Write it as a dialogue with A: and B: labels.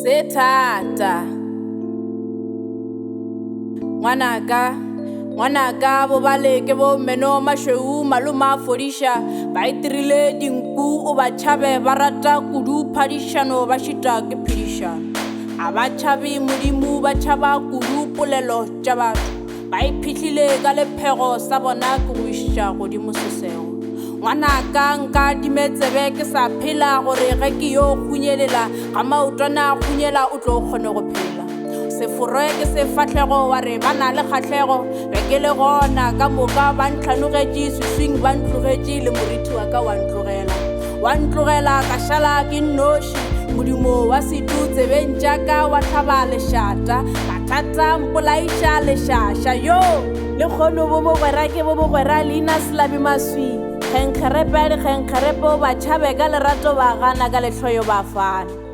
A: se thata. Ngwanaka bo baleke bo meno mashweu maloma fodisha ba itirile dinku o ba tshabe ba rata kudu phadishano ba shita ke phidisha a ba tshabe modimo ba tshaba kudu polelo tša batho ba iphihlile ka lephego sa bona ke go isha godimo sesego. Ngwanaka nka dimetsebe ke sa phela gore ge ke yo khunyelela ga maotwana khunyela o tlo kgone go phela. Seforoe ke se fatlhego wa re ba na le kgatlhego be ke le gona ka moka ba ntlhanogetše seswing ba ntlogetše le moriti wa ka wa ntlogela ka šala ke nnoši modimo wa setutse bentšaka wa tlhaba lešata mathata mpolaiša lešaša yo le kgono bo mogwera ke bo mogwera leina selabi maswi kgenkgerepe ba tšhabe ka lerato ba gana ka lehloyo ba fana.